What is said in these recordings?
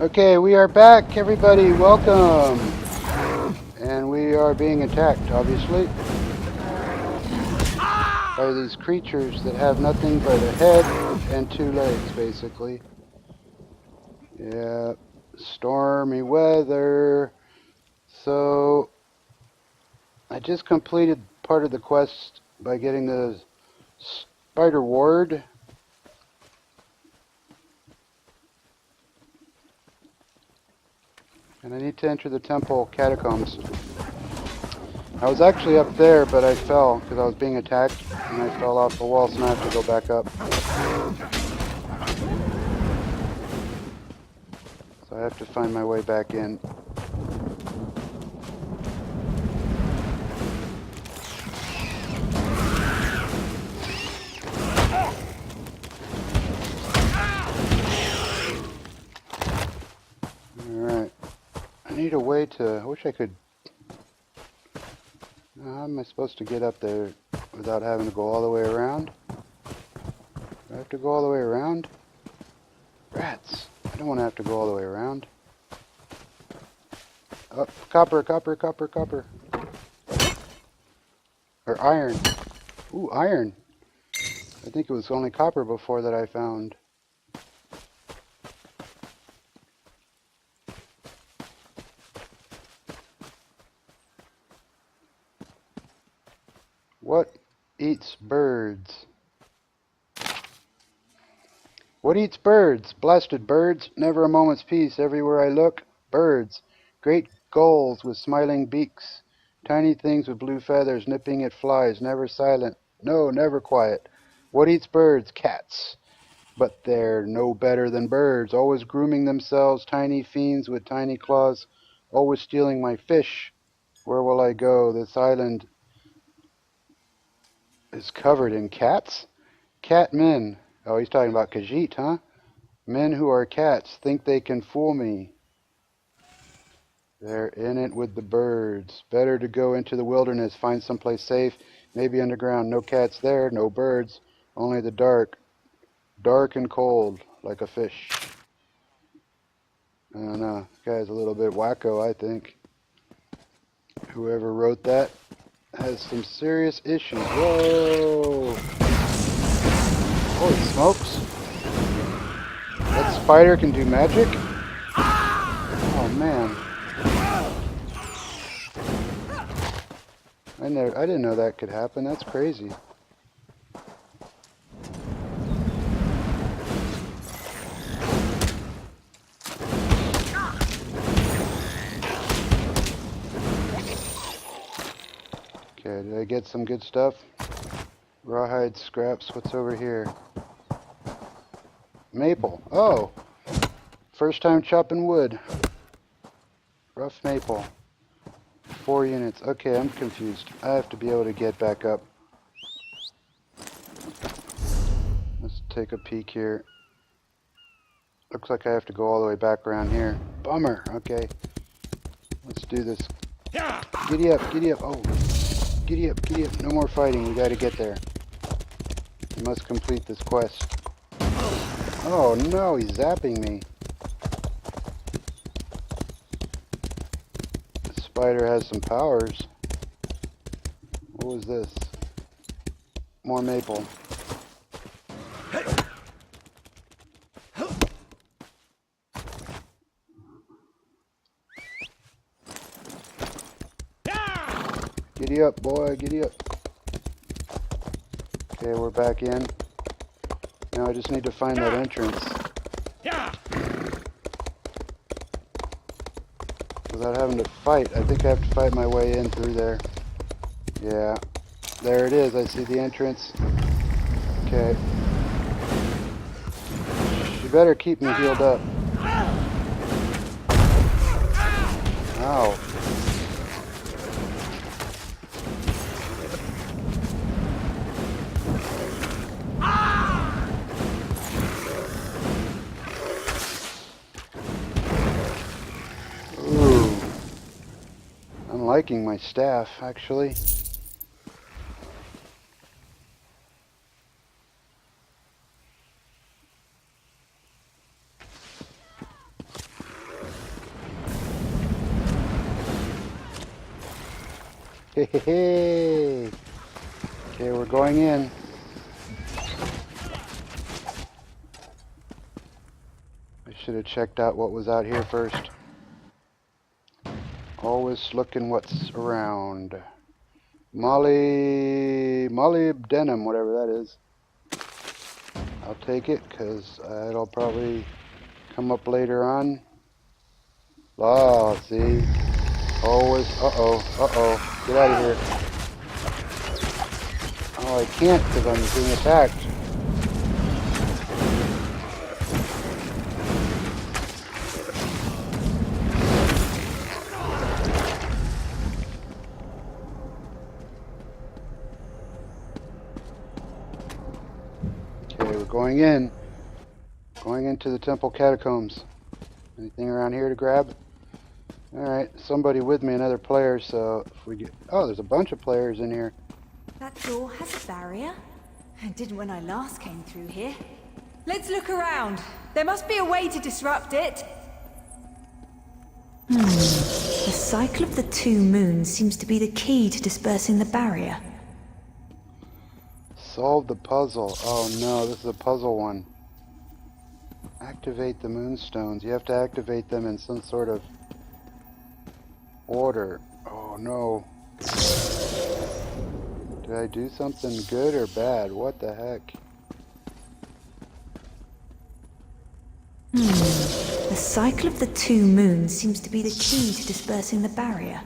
Okay, we are back, everybody. Welcome. And we are being attacked, obviously, by these creatures that have nothing but a head and two legs, basically. Yeah, stormy weather. So, I just completed part of the quest by getting the spider ward. And I need to enter the temple catacombs. I was actually up there, but I fell because I was being attacked, and I fell off the wall, so now I have to go back up. So I have to find my way back in. Alright. I need a way to... I wish I could... How am I supposed to get up there without having to go all the way around? Do I have to go all the way around? Rats! I don't want to have to go all the way around. Oh, copper, copper, copper, copper. Or iron. Ooh, iron. I think it was only copper before that I found. What eats birds? What eats birds? Blasted birds, never a moment's peace. Everywhere I look, birds. Great gulls with smiling beaks. Tiny things with blue feathers nipping at flies, never silent. No, never quiet. What eats birds? Cats. But they're no better than birds, always grooming themselves, tiny fiends with tiny claws, always stealing my fish. Where will I go? This island is covered in cats? Cat men. Oh, he's talking about Khajiit, huh? Men who are cats think they can fool me. They're in it with the birds. Better to go into the wilderness, find someplace safe, maybe underground. No cats there, no birds, only the dark. Dark and cold, like a fish. I don't know. This guy's a little bit wacko, I think. Whoever wrote that has some serious issues. Whoa! Holy smokes! That spider can do magic? Oh man. I didn't know that could happen. That's crazy. Okay, did I get some good stuff? Rawhide scraps. What's over here? Maple. Oh! First time chopping wood. Rough maple. 4 units. Okay, I'm confused. I have to be able to get back up. Let's take a peek here. Looks like I have to go all the way back around here. Bummer. Okay. Let's do this. Giddy up, giddy up. Oh. Giddy up, giddy up. No more fighting. We gotta get there. We must complete this quest. Oh no, he's zapping me. The spider has some powers. What was this? More maple. Giddy up, boy, giddy up. Okay, we're back in. Now I just need to find that entrance. Without having to fight. I think I have to fight my way in through there. Yeah. There it is. I see the entrance. Okay. You better keep me healed up. Ow. Ooh. I'm liking my staff, actually. Hey. Okay, we're going in. I should have checked out what was out here first. Always looking what's around. Molybdenum, whatever that is. I'll take it, because it'll probably come up later on. Oh, see? Always, uh-oh. Get out of here. Oh, I can't, because I'm being attacked. Okay, we're going in. Going into the temple catacombs. Anything around here to grab? Alright, somebody with me, another player, so if we get... Oh, there's a bunch of players in here. That door has a barrier. It didn't when I last came through here. Let's look around. There must be a way to disrupt it. The cycle of the 2 moons seems to be the key to dispersing the barrier. Solve the puzzle. Oh no, this is a puzzle one. Activate the moonstones. You have to activate them in some sort of order. Oh no. Did I do something good or bad? What the heck? The cycle of the 2 moons seems to be the key to dispersing the barrier.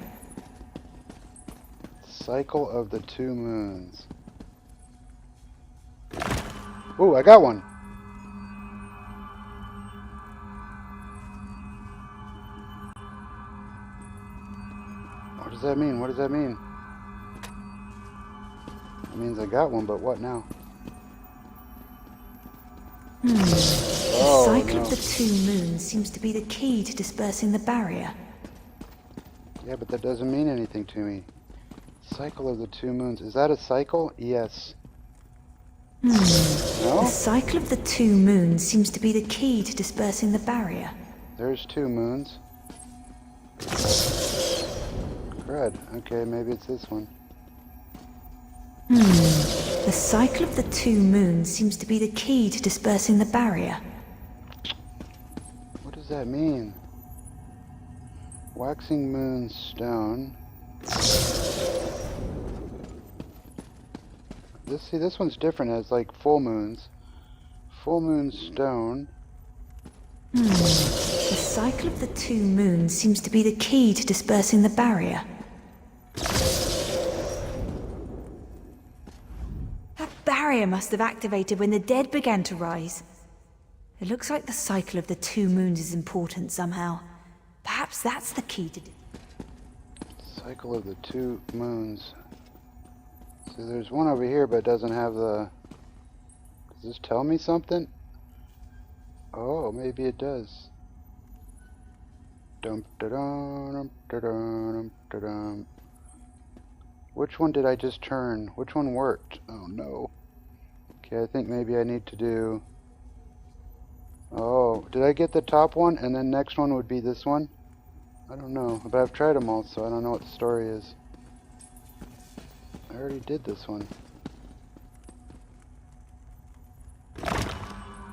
Cycle of the 2 moons. Ooh, I got one. What does that mean? What does that mean? It means I got one, but what now? The cycle of the 2 moons seems to be the key to dispersing the barrier. Yeah, but that doesn't mean anything to me. Cycle of the 2 moons. Is that a cycle? Yes. No? The cycle of the 2 moons seems to be the key to dispersing the barrier. There's 2 moons. Crud. Okay, maybe it's this one. The cycle of the 2 moons seems to be the key to dispersing the barrier. What does that mean? Waxing moon stone. This one's different. It has like full moons. Full moon stone. The cycle of the 2 moons seems to be the key to dispersing the barrier. That barrier must have activated when the dead began to rise. It looks like the cycle of the 2 moons is important somehow. Perhaps that's the key to... Cycle of the 2 moons. So there's one over here, but it doesn't have the... Does this tell me something? Oh, maybe it does. Dum da dum da dum da dum. Which one did I just turn? Which one worked? Oh no. Okay, I think maybe I need to do... Oh, did I get the top one and then next one would be this one? I don't know, but I've tried them all, so I don't know what the story is. I already did this one.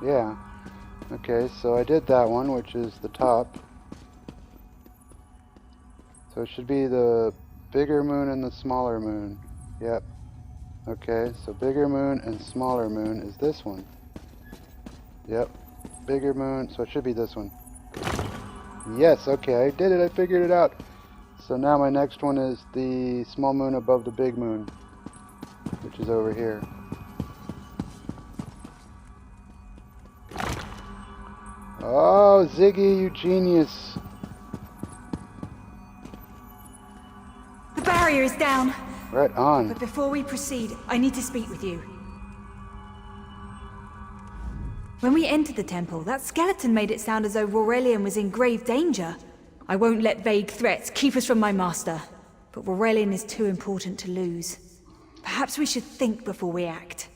Yeah. Okay, so I did that one, which is the top. So it should be the bigger moon and the smaller moon. Yep. Okay, so bigger moon and smaller moon is this one. Yep. Bigger moon, so it should be this one. Yes, okay, I did it, I figured it out. So now my next one is the small moon above the big moon, which is over here. Oh, Ziggy, you genius. The barrier is down. Right on. But before we proceed, I need to speak with you. When we entered the temple, that skeleton made it sound as though Rurelio was in grave danger. I won't let vague threats keep us from my master, but Rurelio is too important to lose. Perhaps we should think before we act.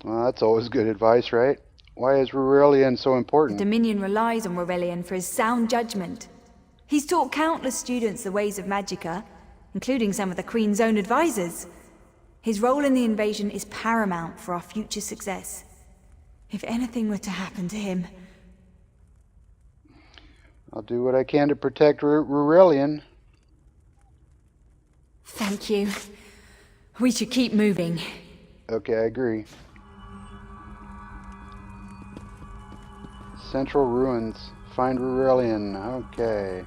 Well, that's always good advice, right? Why is Rurelio so The important? Dominion relies on Rurelio for his sound judgment. He's taught countless students the ways of magicka, including some of the Queen's own advisors. His role in the invasion is paramount for our future success. If anything were to happen to him... I'll do what I can to protect Rurelio. Thank you. We should keep moving. Okay, I agree. Central Ruins. Find Rurelio. Okay.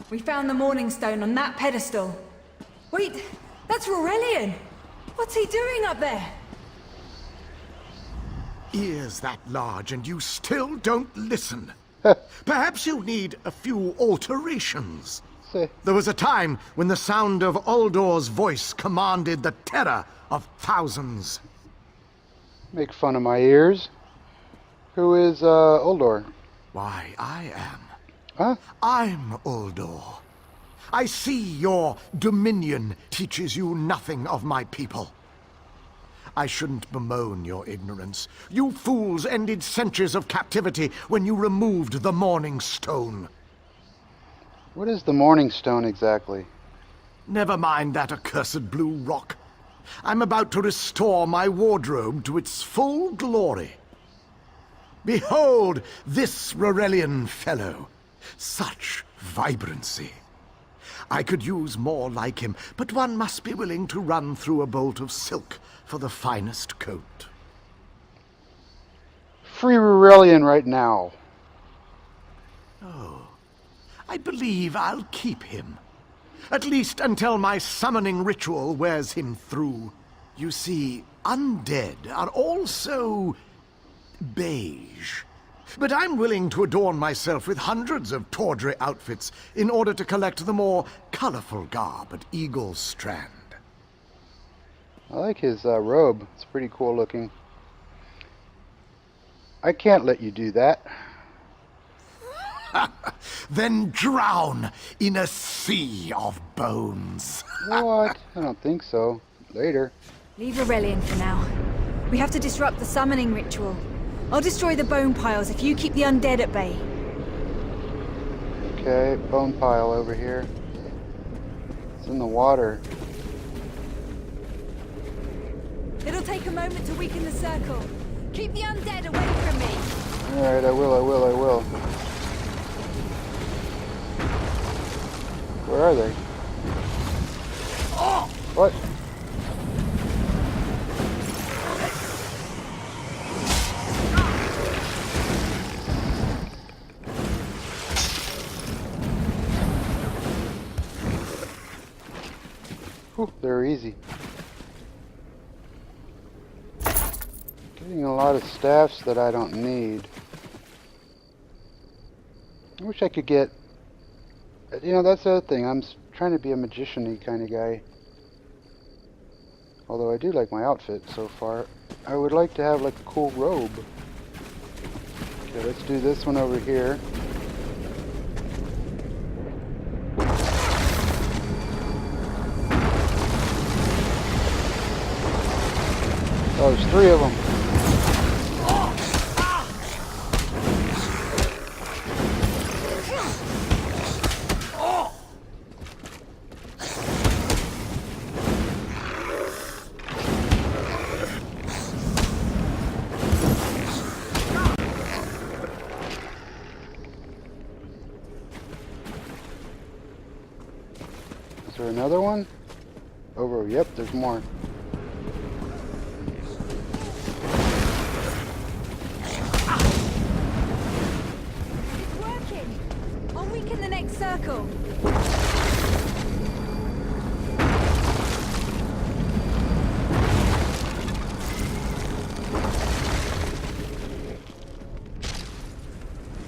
We found the Morning Stone on that pedestal. Wait, that's Rurelio. What's he doing up there? Ears that large and you still don't listen. Perhaps you need a few alterations. There was a time when the sound of Uldor's voice commanded the terror of thousands. Make fun of my ears. Who is Uldor? Why, I am. Huh? I'm Uldor. I see your dominion teaches you nothing of my people. I shouldn't bemoan your ignorance. You fools ended centuries of captivity when you removed the Morning Stone. What is the Morning Stone exactly? Never mind that accursed blue rock. I'm about to restore my wardrobe to its full glory. Behold this Rurelio fellow. Such vibrancy. I could use more like him, but one must be willing to run through a bolt of silk for the finest coat. Free Rurelio right now. Oh, I believe I'll keep him. At least until my summoning ritual wears him through. You see, undead are also beige. But I'm willing to adorn myself with hundreds of tawdry outfits in order to collect the more colorful garb at Eagle Strand. I like his robe. It's pretty cool looking. I can't let you do that. Then drown in a sea of bones. What? I don't think so. Later. Leave Rurelio for now. We have to disrupt the summoning ritual. I'll destroy the bone piles if you keep the undead at bay. Okay, bone pile over here. It's in the water. It'll take a moment to weaken the circle. Keep the undead away from me. Alright, I will. Where are they? Oh! What? Whew, they're easy. Getting a lot of staffs that I don't need. I wish I could get... You know, that's the other thing. I'm trying to be a magician-y kind of guy. Although I do like my outfit so far. I would like to have like a cool robe. Okay, let's do this one over here. Oh, there's 3 of them. Is there another one? Over, yep, there's more. It's working! I'll weaken the next circle.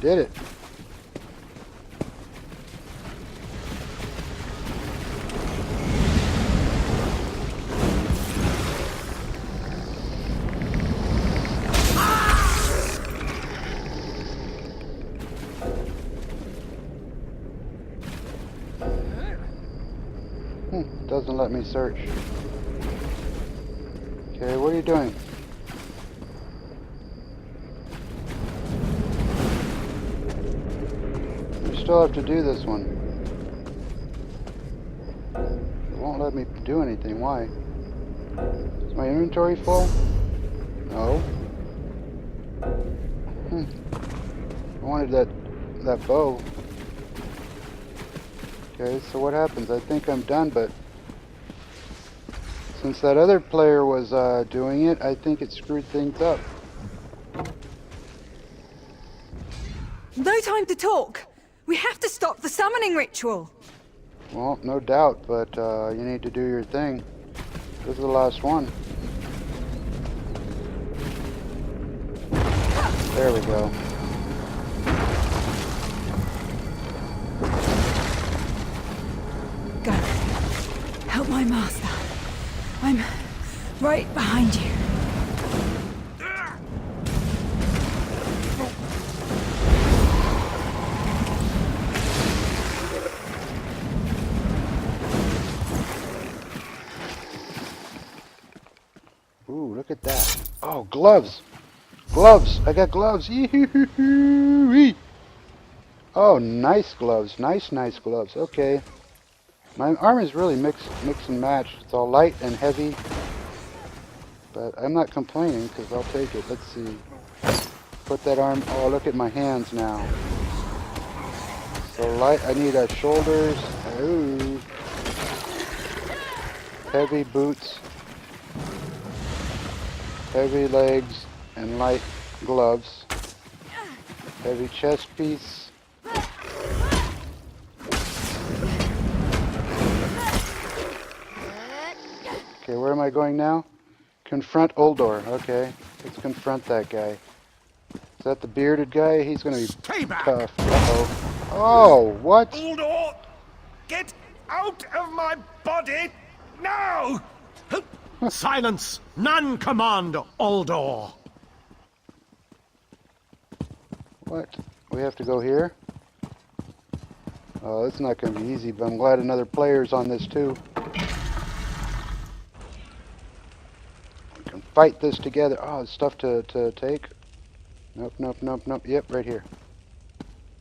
Did it. Doesn't let me search. Okay, what are you doing? still have to do this one. It won't let me do anything. Why? Is my inventory full? No. I wanted that bow. Okay, so what happens? I think I'm done, but since that other player was doing it, I think it screwed things up. No time to talk! We have to stop the summoning ritual! Well, no doubt, but you need to do your thing. This is the last one. There we go. Go. Help my master. I'm right behind you. Ooh, look at that. Oh, gloves! Gloves! I got gloves! Yee-hoo-hoo-hoo-wee. Oh, nice gloves. Nice gloves. Okay. My arm is really mix and match. It's all light and heavy. But I'm not complaining because I'll take it. Let's see. Put that arm... Oh, look at my hands now. So light... I need shoulders. Ooh. Heavy boots. Heavy legs and light gloves. Heavy chest piece. Okay, where am I going now? Confront Uldor. Okay, let's confront that guy. Is that the bearded guy? He's gonna be Stay back. tough. Uh-oh. Oh, what? Uldor! Get out of my body now! Silence! None command, Uldor! What? We have to go here? Oh, it's not gonna be easy, but I'm glad another player's on this too. We can fight this together. Oh, stuff to take. Nope, nope, nope, nope. Yep, right here.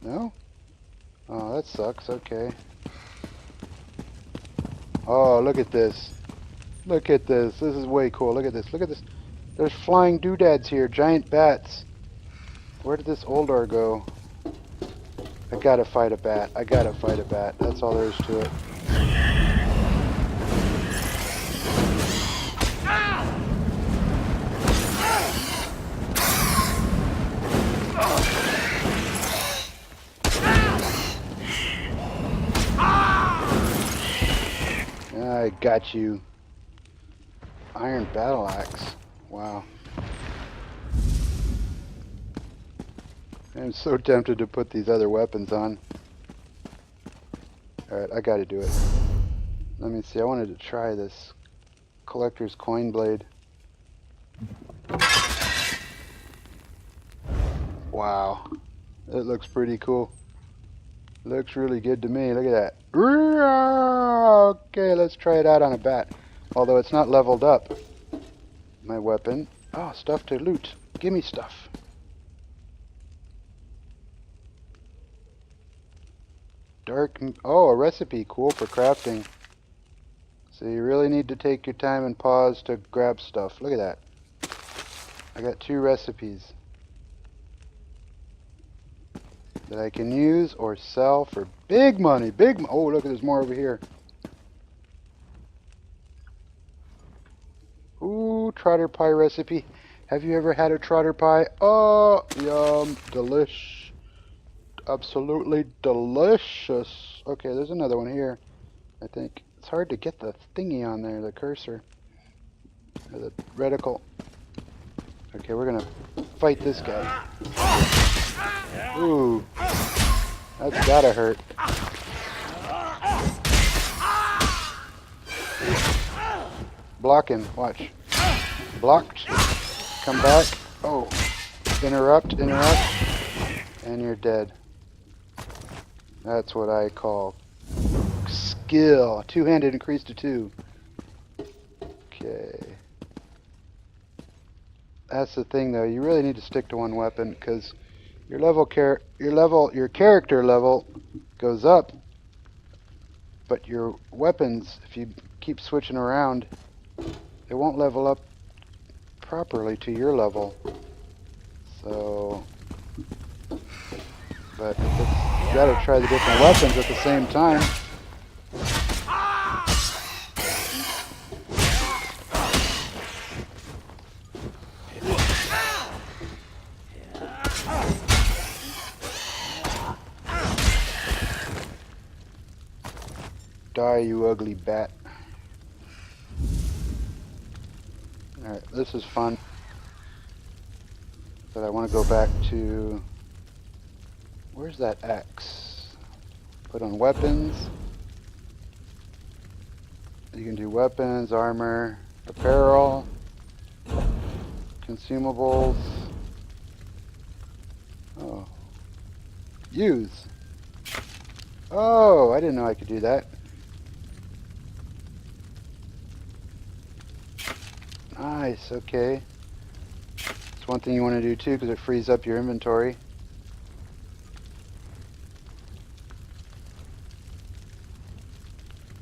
No? Oh, that sucks. Okay. Oh, look at this. Look at this. This is way cool. Look at this. Look at this. There's flying doodads here. Giant bats. Where did this Uldor go? I gotta fight a bat. I gotta fight a bat. That's all there is to it. I got you. Iron battle axe. Wow. I'm so tempted to put these other weapons on. Alright, I gotta do it. Let me see, I wanted to try this collector's Coinblade. Wow. It looks pretty cool. Looks really good to me. Look at that. Okay, let's try it out on a bat. Although it's not leveled up. My weapon. Oh, stuff to loot. Gimme stuff. Dark... Oh, a recipe. Cool for crafting. So you really need to take your time and pause to grab stuff. Look at that. I got 2 recipes that I can use or sell for big money. Oh, look, there's more over here. Ooh, trotter pie recipe. Have you ever had a trotter pie? Oh, yum, delish. Absolutely delicious. Okay, there's another one here. I think it's hard to get the thingy on there, the cursor, or the reticle. Okay, we're gonna fight this guy. Ooh, that's gotta hurt. Block him. Watch. Blocked. Come back. Oh, interrupt, and you're dead. That's what I call skill. Two-handed increased to 2. Okay. That's the thing, though. You really need to stick to one weapon, because your character level goes up, but your weapons, if you keep switching around, they won't level up properly to your level. So, but you gotta try the different weapons at the same time. Die, you ugly bat. Alright, this is fun. But I want to go back to... Where's that axe? Put on weapons. You can do weapons, armor, apparel, consumables. Oh. Use. Oh, I didn't know I could do that. Nice, okay. It's one thing you want to do too, because it frees up your inventory.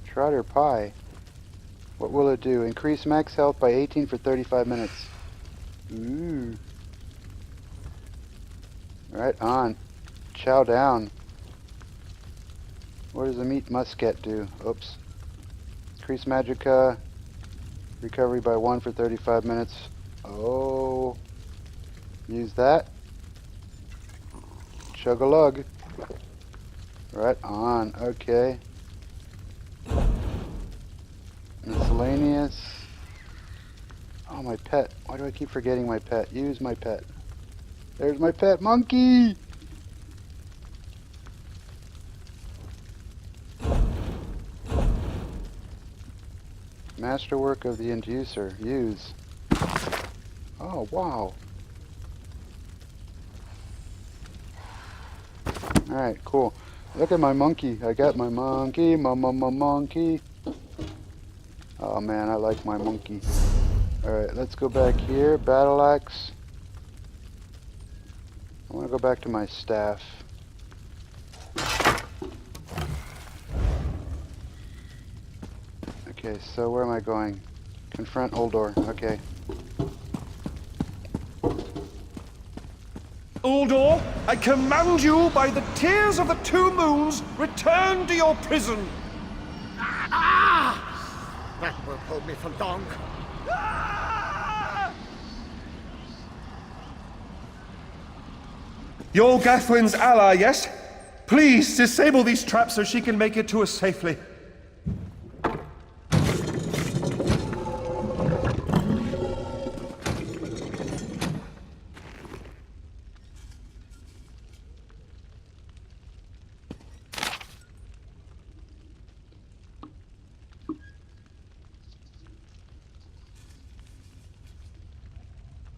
Trotter pie. What will it do? Increase max health by 18 for 35 minutes. Ooh. Right on. Chow down. What does the meat musket do? Oops. Increase magicka. Recovery by 1 for 35 minutes. Oh. Use that. Chug-a-lug. Right on. Okay. Miscellaneous. Oh, my pet. Why do I keep forgetting my pet? Use my pet. There's my pet monkey! Masterwork of the Inducer. Use. Oh, wow. Alright, cool. Look at my monkey. I got my monkey. Monkey. Oh man, I like my monkey. Alright, let's go back here. Battle axe. I want to go back to my staff. Okay, so where am I going? Confront Uldor. Okay. Uldor, I command you by the tears of the two moons, return to your prison. That won't hold me for long. You're Gathwin's ally, yes? Please disable these traps so she can make it to us safely.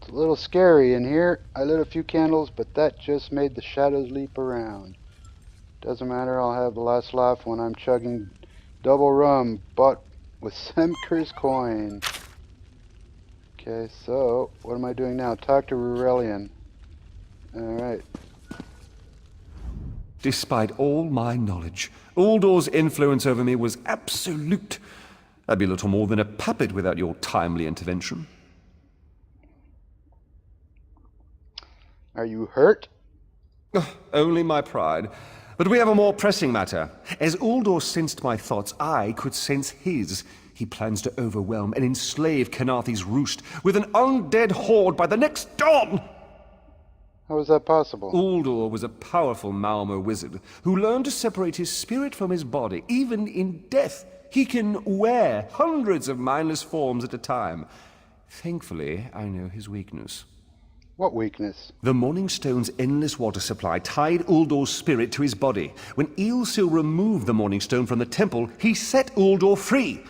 A little scary in here. I lit a few candles, but that just made the shadows leap around. Doesn't matter, I'll have the last laugh when I'm chugging double rum bought with Semker's coin. Okay, so what am I doing now? Talk to Rurelio. Alright. Despite all my knowledge, Uldor's influence over me was absolute. I'd be little more than a puppet without your timely intervention. Are you hurt? Only my pride. But we have a more pressing matter. As Uldor sensed my thoughts, I could sense his. He plans to overwhelm and enslave Kenarthi's roost with an undead horde by the next dawn! How is that possible? Uldor was a powerful Malmo wizard who learned to separate his spirit from his body, even in death. He can wear hundreds of mindless forms at a time. Thankfully, I know his weakness. What weakness? The Morning Stone's endless water supply tied Uldor's spirit to his body. When Eilsil removed the Morning Stone from the temple, he set Uldor free.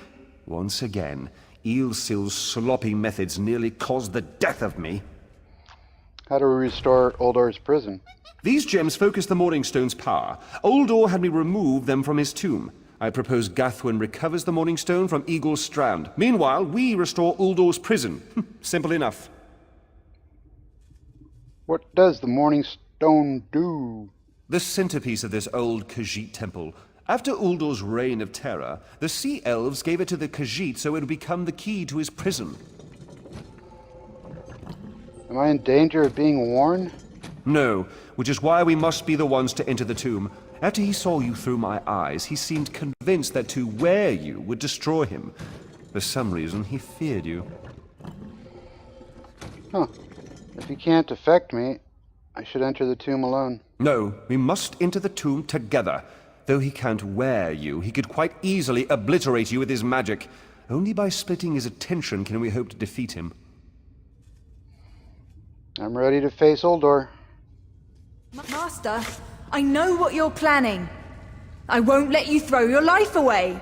Once again, Eilsil's sloppy methods nearly caused the death of me. How do we restore Uldor's prison? These gems focus the Morning Stone's power. Uldor had me remove them from his tomb. I propose Gathwin recovers the Morning Stone from Eagle's Strand. Meanwhile, we restore Uldor's prison. Simple enough. What does the Morning stone do? The centerpiece of this old Khajiit temple. After Uldor's reign of terror, the Sea Elves gave it to the Khajiit so it would become the key to his prison. Am I in danger of being worn? No, which is why we must be the ones to enter the tomb. After he saw you through my eyes, he seemed convinced that to wear you would destroy him. For some reason, he feared you. Huh. If he can't affect me, I should enter the tomb alone. No, we must enter the tomb together. Though he can't wear you, he could quite easily obliterate you with his magic. Only by splitting his attention can we hope to defeat him. I'm ready to face Uldor. Master, I know what you're planning. I won't let you throw your life away.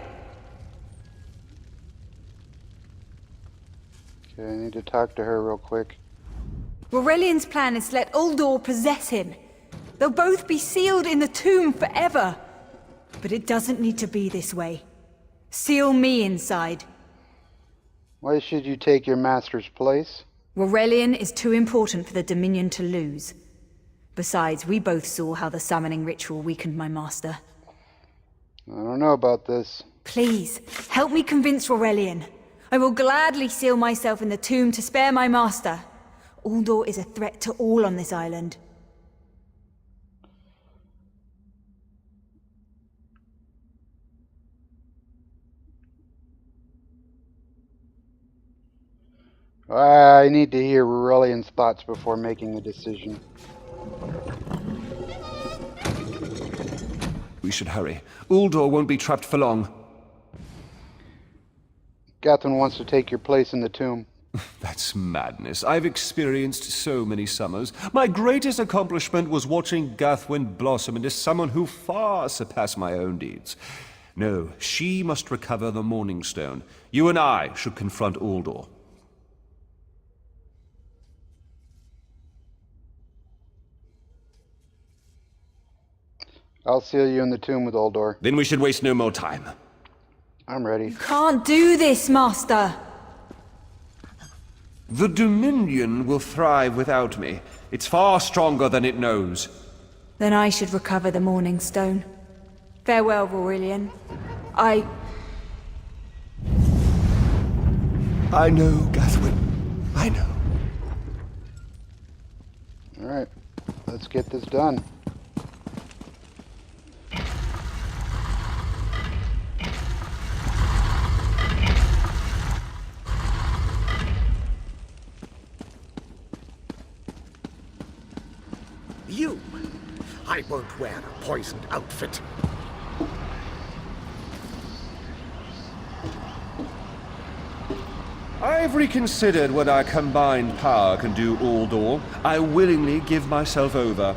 Okay, I need to talk to her real quick. Rurelian's plan is to let Uldor possess him. They'll both be sealed in the tomb forever. But it doesn't need to be this way. Seal me inside. Why should you take your master's place? Rurelian is too important for the Dominion to lose. Besides, we both saw how the summoning ritual weakened my master. I don't know about this. Please, help me convince Rurelian. I will gladly seal myself in the tomb to spare my master. Uldor is a threat to all on this island. I need to hear Rurelian's thoughts before making a decision. We should hurry. Uldor won't be trapped for long. Gathwin wants to take your place in the tomb. That's madness. I've experienced so many summers. My greatest accomplishment was watching Gathwin blossom into someone who far surpassed my own deeds. No, she must recover the Morning Stone. You and I should confront Uldor. I'll seal you in the tomb with Uldor. Then we should waste no more time. I'm ready. You can't do this, Master! The Dominion will thrive without me. It's far stronger than it knows. Then I should recover the Morning Stone. Farewell, Rurelian. I know, Gathwin. I know. Alright, let's get this done. You! I won't wear a poisoned outfit. I've reconsidered what our combined power can do, Uldor. I willingly give myself over.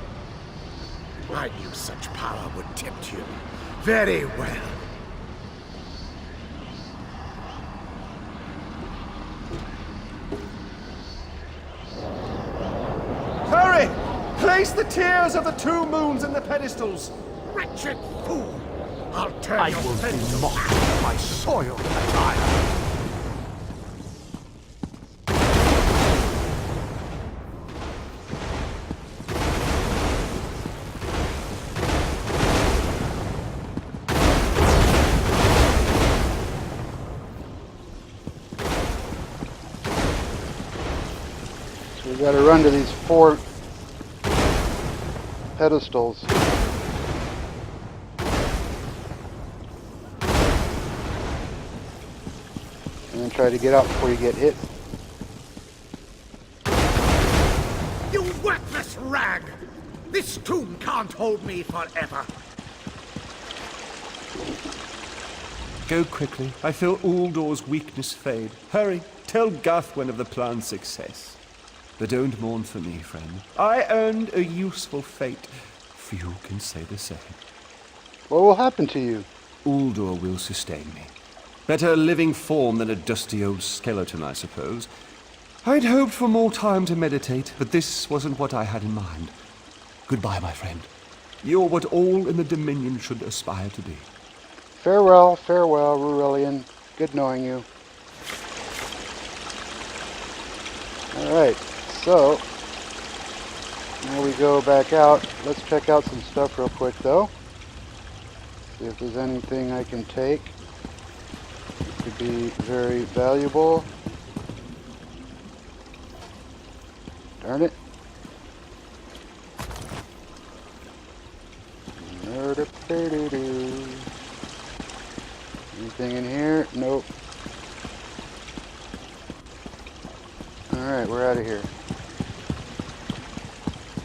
I knew such power would tempt you. Very well. Hurry! Place the tears of the two moons in the pedestals. Wretched fool! I'll turn I your will face be mocked with my soiled attire. So we gotta run to these 4 pedestals. And then try to get out before you get hit. You worthless rag! This tomb can't hold me forever. Go quickly. I feel Uldor's weakness fade. Hurry, tell Gathwin of the plan's success. But don't mourn for me, friend. I earned a useful fate. Few can say the same. What will happen to you? Uldor will sustain me. Better a living form than a dusty old skeleton, I suppose. I'd hoped for more time to meditate, but this wasn't what I had in mind. Goodbye, my friend. You're what all in the Dominion should aspire to be. Farewell, farewell, Rurelian. Good knowing you. Alright, so Before we go back out, let's check out some stuff real quick though. See if there's anything I can take. It could be very valuable. Darn it. Anything in here? Nope. Alright, we're out of here.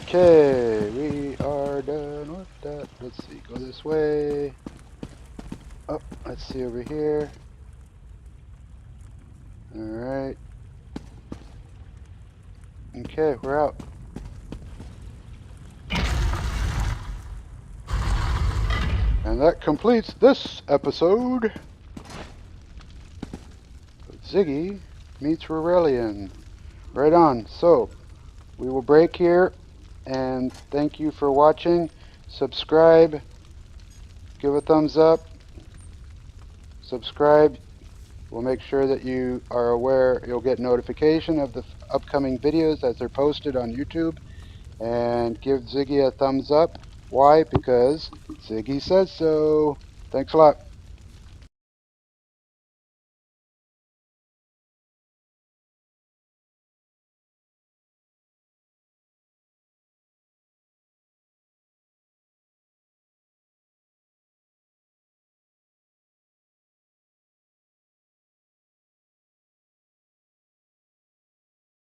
Okay, we are done with that. Let's see, go this way. Oh, let's see over here. Alright. Okay, we're out. And that completes this episode of Ziggy meets Rurelio. Right on. So, we will break here, and thank you for watching. Subscribe, give a thumbs up, subscribe. We'll make sure that you are aware, you'll get notification of the upcoming videos as they're posted on YouTube. And give Ziggy a thumbs up. Why? Because Ziggy says so. Thanks a lot.